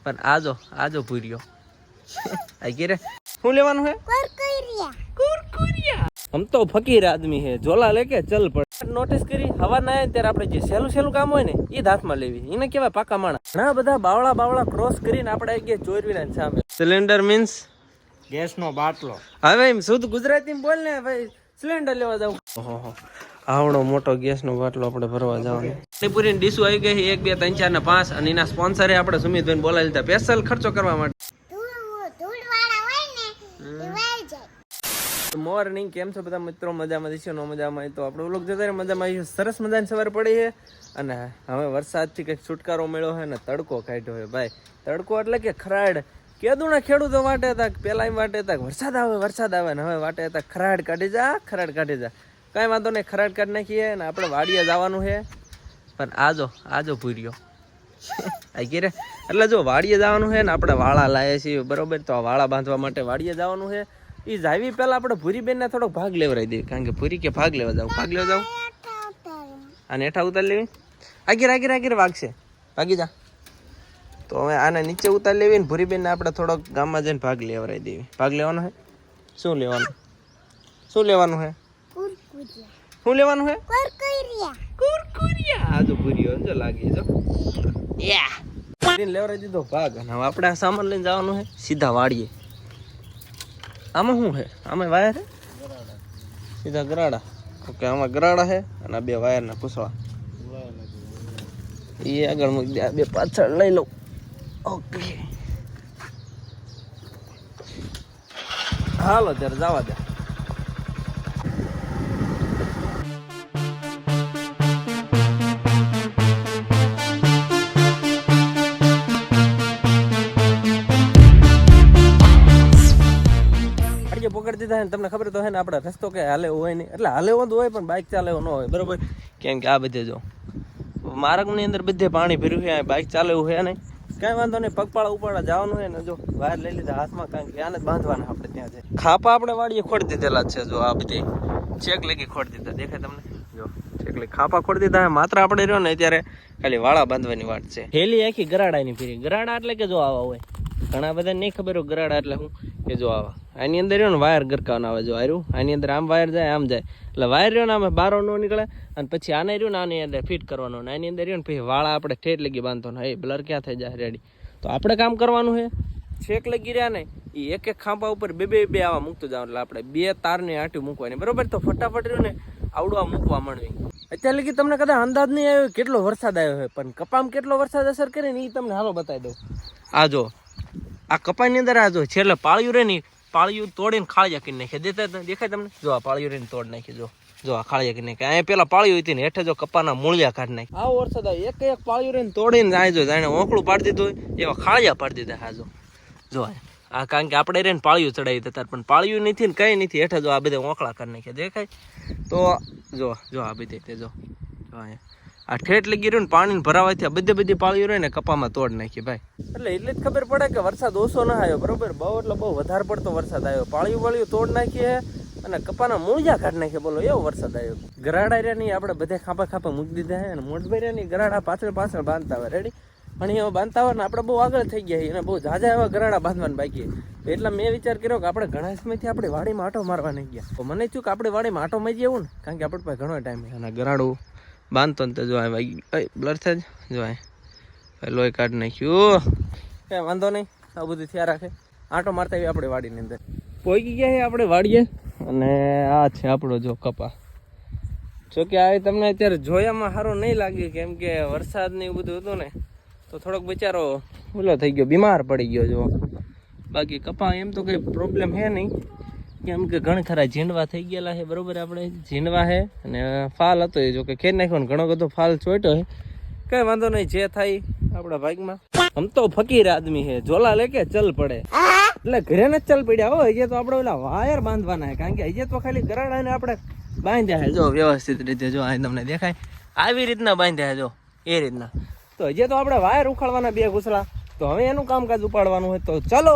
પણ આજો ભૂર્યો આ કે રે શું લેવાનું હે કુરકુરિયા हम तो फकीर आदमी है झोला लेके चल पड़ नोटिस करी हवा ना ત્યારે આપણે જે સેલું કામ હોય ને એ હાથમાં લેવી એને કેવાય પાકા માણા ઘણા બધા બાવળા ક્રોસ કરીને આપણે ગયા ચોરવીના સામે સિલિન્ડર મીન્સ ગેસ નો બાટલો હવે એમ શુદ્ધ ગુજરાતીમાં બોલ ને ભાઈ સિલિન્ડર લેવા જાવ ઓહો આવડો મોટો ગેસ નો બાટલો આપણે ભરવા જવાનો પાણીપુરી ની ડીશો આવી ગઈ 1 2 3 4 ને 5 અને એના સ્પોન્સરે આપણે સુમિતભાઈ બોલાવી લીધા સ્પેશિયલ ખર્ચો કરવા માટે મોર્નિંગ કેમ છો બધા મિત્રો મજામાં છે નો મજામાં તો આપણે વ્લોગ જોતા મજામાં આવી સરસ મજાની સવાર પડી છે અને હવે વરસાદથી કંઈક છુટકારો મળ્યો છે ને તડકો કાઢ્યો છે ભાઈ તડકો એટલે કે ખરાડ કેદુના ખેડૂતો વાટે હતા પેલા એમ વાટે હતા વરસાદ આવે ને હવે વાટે હતા ખરાડ કાઢી જા કાંઈ વાંધો નહીં ખરાડ કાઢી નાખીએ ને આપણે વાડીએ જવાનું છે પણ આજો ભૂર્યો આ કે રે એટલે જો વાડીએ જવાનું છે ને આપણે વાળા લાવીએ છીએ બરોબર તો આ વાળા બાંધવા માટે વાડીએ જવાનું છે એ જાવી પહેલા આપણે ભૂરીબેન ને થોડોક ભાગ લેવરાઈ દઈએ કારણ કે ભૂરી કે ભાગ લેવા જાવ અને હેઠા ઉતાર લેવી આગીર વાગશે ભાગી જા તો હવે આને નીચે ઉતાર લેવી ને ભૂરીબેન ને આપણે થોડોક ગામમાં જઈને ભાગ લેવરાઈ દેવી ભાગ લેવાનો હે શું લેવાનું હે કુરકુરિયા આ જો ભૂરીઓ જો લાગી જો લેવરાઈ દીધો ભાગ અને હવે આપણે આ સામાન લઈને જવાનું હે સીધા વાડીએ આમાં શું છે આમાં વાયર છે સીધા ગરાડા ઓકે આમાં ગરાડા છે અને આ બે વાયરના પૂછવા એ આગળ મૂકી દે બે પાછળ લઈ લઉં ઓકે હાલો ત્યારે જવા દે પકડી દીધા ને તમને ખબર તો હે ને આપણે રસ્તો કે હાલે હોય નહીં એટલે હાલે એવું હોય પણ બાઇક ચાલે એવું ન હોય બરોબર કેમ કે આ બધે જો માર્ગની અંદર બધે પાણી ભર્યું છે બાઇક ચાલે એવું છે નહીં કાંઈ વાંધો નહીં પગપાળા ઉપાડા જવાનું હોય ને જો બહાર લઈ લીધા હાથમાં કારણ કે આને જ બાંધવાના આપણે ત્યાં છે ખાપા આપણે વાડીએ ખોડી દીધેલા જ છે જો આ બધી ચેક લગી ખોડી દીધા દેખાય તમને જો ચેક લગી ખાપા ખોડી દીધા માત્ર આપણે રહ્યો ને અત્યારે ખાલી વાળા બાંધવાની વાત છે હેલી આખી ગરાડાની ફીરી ગરાડા એટલે કે જો આવા હોય ઘણા બધા નહીં ખબર હોય ગરાડા એટલે હું કે જો આવા આની અંદર રહ્યો ને વાયર ગરકાવના આવે જો આર્યું આની અંદર આમ વાયર જાય આમ જાય એટલે વાયર રહ્યો ને આમાં બારો ન નીકળે અને પછી આને રહ્યું ને આની અંદર ફિટ કરવાનો ને આની અંદર રહ્યો ને પછી વાળા આપણે ઠેઠ લગી બાંધતો ને એ બ્લર ક્યાં થઈ જાય રેડી તો આપણે કામ કરવાનું છે છેક લગી રહ્યા ને એ એક ખાંપા ઉપર બે આવા મૂકતું જવાનું એટલે આપણે 2 તારની આંટી મૂકવાની બરોબર તો ફટાફટ રહ્યું ને આવડું આ મૂકવા માંડવી અત્યારે લગી તમને કદાચ અંદાજ નહીં આવ્યો કેટલો વરસાદ આવ્યો છે પણ કપામાં કેટલો વરસાદ અસર કરે ને એ તમને હાલો બતાવી દઉં આ જો આ કપાની અંદર આ જો છેલ્લે પાળિયું રે ને પાળિયું તોડીને ખાળિયા કરી નાખે દેખાય તમને જો આ પાળિયું રે તોડ નાખી જો આ ખાળિયા કરી નાખે અહીંયા પેલા પાળિયું હતી ને હેઠે જો કપાના મૂળિયા કાઢી નાખે આવો વરસાદ આવે એક પાળિયું રે તોડીને જાય જો જાણે ઓંકળું પાડી દીધું હોય એવા ખાળિયા પાડી દીધા હા જો આ કારણ કે આપણે રે ને પાળિયું ચડાવી દેતા પણ પાળિયું નથી ને કઈ નથી હેઠે જો આ બધા ઓંકળા કરી નાખે દેખાય તો જો આ બધી તે જો આ ઠેઠ લગી રહ્યું ને પાણી ભરાવાથી બધી પાળીઓ રહે ને કપામાં તોડ નાખી ભાઈ એટલે જ ખબર પડે કે વરસાદ ઓછો ના આવ્યો બરોબર બહુ વધારે પડતો વરસાદ આવ્યો પાળીઓ તોડ નાખીએ અને કપાના મૂળિયા કાઢી નાખીએ બોલો એવો વરસાદ આવ્યો ગરાડા રહ્યા નહીં આપણે બધે ખાપા મૂકી દીધા હે અને મોટભાઈ રહ્યા નહીં ગરાડા પાછળ બાંધતા હોય રેડી પણ એવા બાંધતા હોય ને આપણે બહુ આગળ થઈ ગયા અને બહુ ઝાઝા એવા ગરાડા બાંધવાના બાકી એટલે મેં વિચાર કર્યો કે આપણે ઘણા સમયથી આપણી વાડીમાં આંટો મારવા નહીં ગયા તો મને થયું કે આપણે વાડીમાં આંટો મારી જવું ને કારણ કે આપણે પાસે ઘણો ટાઈમ અને ગરાડું બાંધતો ને તો જો બ્લર થાય જો લોહી કાઢી નાખ્યું કઈ વાંધો નહીં આ બધું થયા રાખે આંટો મારતા આવી આપણે વાડીની અંદર પહોંચી ગયા છે આપણે વાડીએ અને આ છે આપણો જો કપા જોકે આ તમને અત્યારે જોયામાં સારું નહીં લાગ્યું કેમ કે વરસાદ ને એવું બધું હતું ને તો થોડોક બચારો ઓલો થઈ ગયો બીમાર પડી ગયો જો બાકી કપા એમ તો કંઈ પ્રોબ્લેમ છે નહીં કેમ કે ઘણા ખરા ઝીંડવા થઈ ગયેલા છે બરોબર આપણે ઝીંડવા છે અને ફાલ હતો એ જો કે ખેર નાખ્યો ને ઘણો બધો ફાલ ચોટ્યો છે કઈ વાંધો નહીં જે થાય આપણા ભાગમાં હમ તો ફકીર આદમી છે ઝોલા લેકે ચલ પડે એટલે ઘરે ન ચલ પડ્યા હો હજી તો આપણે ઓલા વાયર બાંધવાના કારણ કે હજી તો ખાલી ગરાડાને આપણે બાંધ્યા છે જો વ્યવસ્થિત રીતે જો આ તમને દેખાય આવી રીતના બાંધ્યા જો એ રીતના તો હજી તો આપણે વાયર ઉખાડવાના 2 ઘૂસલા તો હવે એનું કામકાજ ઉપાડવાનું હોય તો ચાલો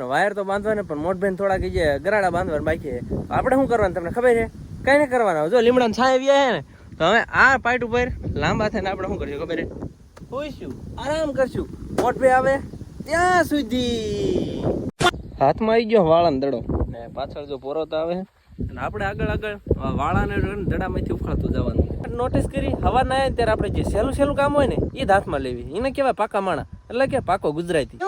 વાયર તો બાંધવાને પણ મોટભાઈ થોડા કહીએ ગરાડા બાંધવાના બાકી આપણે શું કરવાનું તમને ખબર છે કઈ નહીં કરવાના જો લીમડા છાંય વ્યા ને તો હવે આ પાઇટ ઉપર લાંબા થઈને આપણે શું કરશું ખબર છે હોઈશું આરામ કરશું મોટવે આવે ત્યાં સુધી હાથમાં આવી ગયો વાળાનો દડો ને પાછળ જો પોરોત આવે અને આપણે આગળ વાળાને દડામાંથી ઉખાડતું જવાનું. નોટિસ કરી હવા ના આવે ત્યારે આપણે જે સહેલું કામ હોય ને એ જ હાથમાં લેવી. એને કહેવાય પાકા માણા, એટલે કે પાકો ગુજરાતી.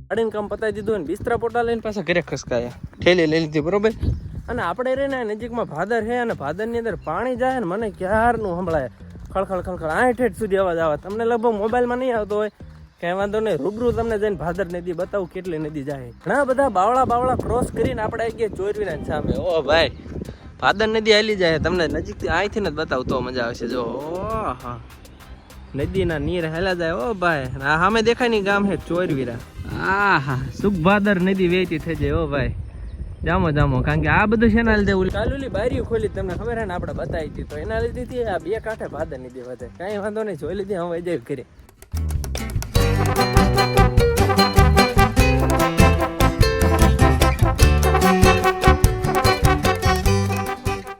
ગાડીનું કામ પતાવી દીધું ને બિસ્તરા પોટા લઈને પાછા ઘરે ખસકાયા. ઠેલી લઈ લીધી બરોબર. અને આપણે રહીને નજીકમાં ભાદર છે અને ભાદરની અંદર પાણી જાય ને મને ક્યારનું સંભળાય ખળખળ આ ઠેઠ સુધી અવાજ આવે. તમને લગભગ મોબાઈલમાં નહીં આવતો હોય, કઈ વાંધો નહીં, રૂબરૂ તમને જઈને ભાદર નદી બતાવું કેટલી નદી જાય. ઘણા બધા બાવળા ક્રોસ કરીને આપણે આવી ગયા ચોરવીના સામે. ઓ ભાઈ ભાદર નદી હાલી જાય, તમને નજીકથી અહીંથી જ બતાવું તો મજા આવશે. જો હા નદીના નીર હેલા જાય. ઓ ભાઈ આ સામે દેખાય ની ગામ છે ચોરવીરા. આહા સુખભાદર નદી વેચી થઈ જાય. ઓ ભાઈ જામો કારણ કે આ બધું છે એના લીધે કાલુલી બારીઓ ખોલી તમને ખબર હે ને આપણે બતાવી હતી, તો એના લીધે આ બે કાંઠે ભાદર નદી વધે. કઈ વાંધો નહીં, જોઈ લીધી હવે જઈ કરી.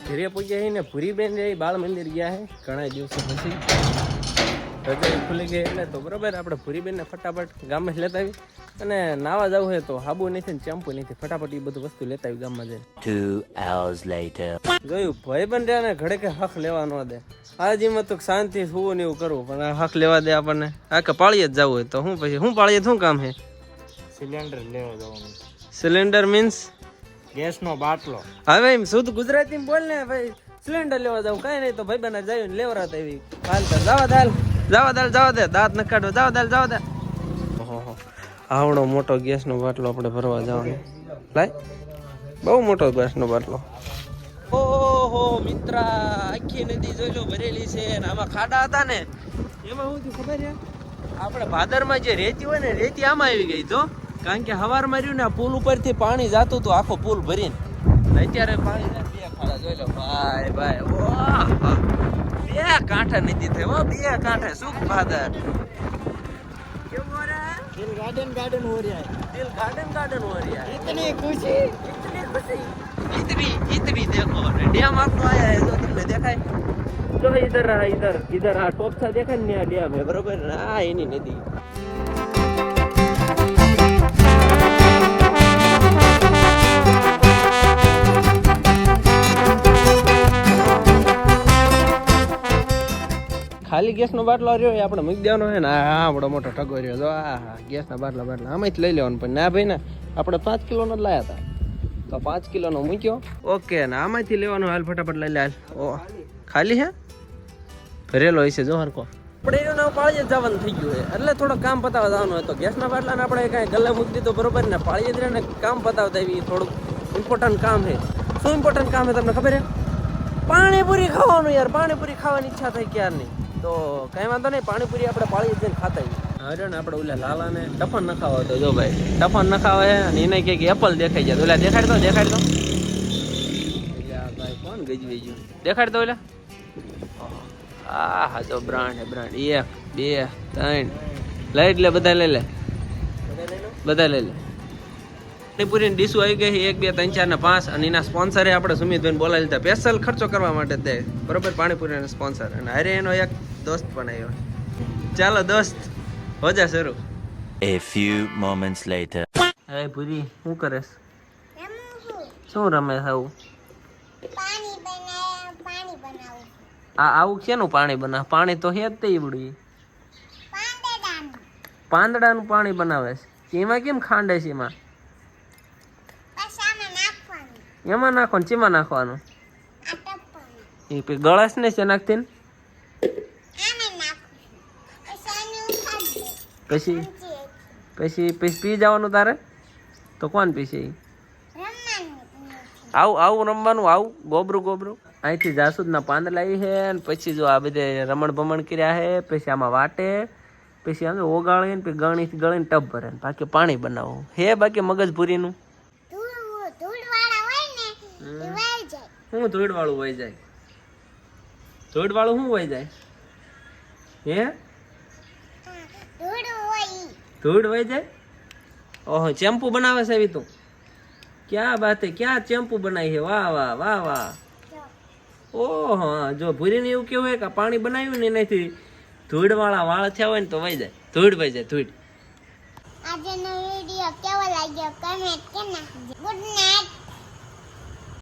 ઘરે પૂગ્યા ને ભૂરીબેન રહી બાળ મંદિર ગયા હે ઘણા દિવસો પછી. રજા ખુલી ગઈ એટલે તો બરોબર આપણે ભૂરીબેન ને ફટાફટ ગામમાં લેતા આવી. અને નાવા જવું હોય તો હાબુ નથી ને ચેમ્પુ નથી, ફટાફટ એ બધું વસ્તુ લેતા આવી ગામમાં જઈને. 2 hours later. જોયું ભાઈ બન રહ્યા ને ઘડે કે હક લેવા ન દે. આજીમાં તો શાંતિ સુવું ને એવું કરવું, પણ આ હક લેવા દે આપણને. આ કે પાળીએ જ જવું હોય તો શું પછી શું પાળીએ શું કામ છે? સિલિન્ડર લેવા જવાનું. સિલિન્ડર મીન્સ ગેસનો બાટલો. હવે એમ શુદ્ધ ગુજરાતીમાં બોલ ને ભાઈ. સિલિન્ડર લેવા જાવ કઈ નહીં તો ભાઈ બને જાય ને લેવરાત એવી હાલતા જવા દે દાંત ન કાઢો જવા દે. ઓહો આવડો મોટો ગેસનો બાટલો આપણે ભરવા જવાનો. લાય બહુ મોટો ગેસનો બાટલો. ઓહો મિત્ર આખી નદી જોઈ લો ભરેલી છે ને આમાં ખાડા હતા ને એમાં શું થયું ખબર છે? આપણે ભાદરમાં જે રેતી હોય ને રેતી આમાં આવી ગઈ તો, કારણ કે હવાર માર્યું ને પુલ ઉપરથી પાણી જાતું હતું આખો પુલ ભરીને. અત્યારે પાણી બે ખાડા જોઈ લો ભાઈ. ઓહ બે કાંઠા નદી થઈ હો, બે કાંઠે સુખ ભાદર. दिल गार्डन हो रहा है. दिल गार्डन हो रहा है. इतनी खुशी. इतनी देखो डैम आपको आया है तो तुमने देखा है तो इधर टॉप सा देखा ने डैम है बरोबर. आ एनी नदी ખાલી ગેસનો બાટલો રહ્યો એ આપણે મૂકી દેવાનો છે ને. આ આપણો મોટો ટગો રહ્યો જો. આ ગેસના બાટલા આમાંથી લઈ લેવાનું. પણ ના ભાઈ ને આપણે 5 કિલોનો જ લાયા હતા તો 5 કિલોનો મૂક્યો. ઓકે ને આમાંથી લેવાનું. હાલ ફટાફટ લઈ લે હાલ. ઓ ખાલી છે ભરેલો હશે જો હરકો. આપણે એનો પાળીએ જવાનું થઈ ગયું છે એટલે થોડો કામ પતાવવા જવાનું હોય તો ગેસના બાટલાને આપણે કાંઈ ગલ્લે મૂકી દીધો બરોબર ને. પાળીએ ને કામ પતાવતા એવી થોડુંક ઇમ્પોર્ટન્ટ કામ છે. શું ઇમ્પોર્ટન્ટ કામ છે તમને ખબર છે? પાણીપુરી ખાવાનું યાર. પાણીપુરી ખાવાની ઈચ્છા થઈ ક્યારની. તો કઈ વાંધો નહીં, પાણીપુરી આપણે પાળી જઈને ખાતા હવે ને. આપણે ઓલા લાલાને ટફન ન ખાવા તો જો ભાઈ ટફન ન ખાવા અને એને કે એપલ દેખાઈ જાય. ઓલા દેખાડ દો ભાઈ કોણ ગજવી ગયું દેખાડ દો. ઓલા હા જો બ્રાન્ડ 1 2 3 લઈ લે બધા લઈ લે. પાણીપુરીની ડીશો આવી ગઈ 1 2 3 4 ને 5 અને એના સ્પોન્સરે આપણે સુમિતભાઈને બોલાવી લીધા સ્પેશિયલ ખર્ચો કરવા માટે તે બરોબર. પાણીપુરીના સ્પોન્સર અને અરે એનો એક દોસ્ત પણ આવ્યો. ચાલો દોસ્ત હોજા શરૂ. A few moments later. હે પૂરી શું કરેસ? શું રમે આવું? આ આવું શેનું પાણી બનાવે? પાણી તો હે જ તે ઈવડું પાંદડાનું પાણી બનાવે છે. એમાં કેમ ખાંડે છે? એમાં નાખો ને ચીમાં નાખવાનું? એ પછી ગળાશ ને છે નાખતી ને પછી પી જવાનું તારે તો કોણ પીશે? આવું રમવાનું. આવું ગોબરું અહીંથી જાસૂદના પાંદ લાવી છે ને પછી જો આ બધે રમણ ભમણ કર્યા છે. પછી આમાં વાટે પછી આમ ઓગાળીને પછી ગળીને ટબ ભરે બાકી પાણી બનાવવું હે. બાકી મગજપુરીનું શું ધૂળ વાળું વહી જાય? ધૂળ વાળું શું વહી જાય હે? ધૂળ વહી જાય. ઓહો ચેમ્પુ બનાવે છે એવી તું? ક્યાં બાત હે, ક્યાં ચેમ્પુ બનાવી છે? વાહ વાહ વાહ વાહ. ઓહો હા, જો ભૂરીને એવું કેવું હોય કે પાણી બનાવ્યું ને એનાથી ધૂળ વાળા વાળ થયા હોય ને તો વહી જાય, ધૂળ વહી જાય, ધૂળ. આજનો વિડીયો કેવો લાગ્યો કમેન્ટ કરી નાખજો. Good night.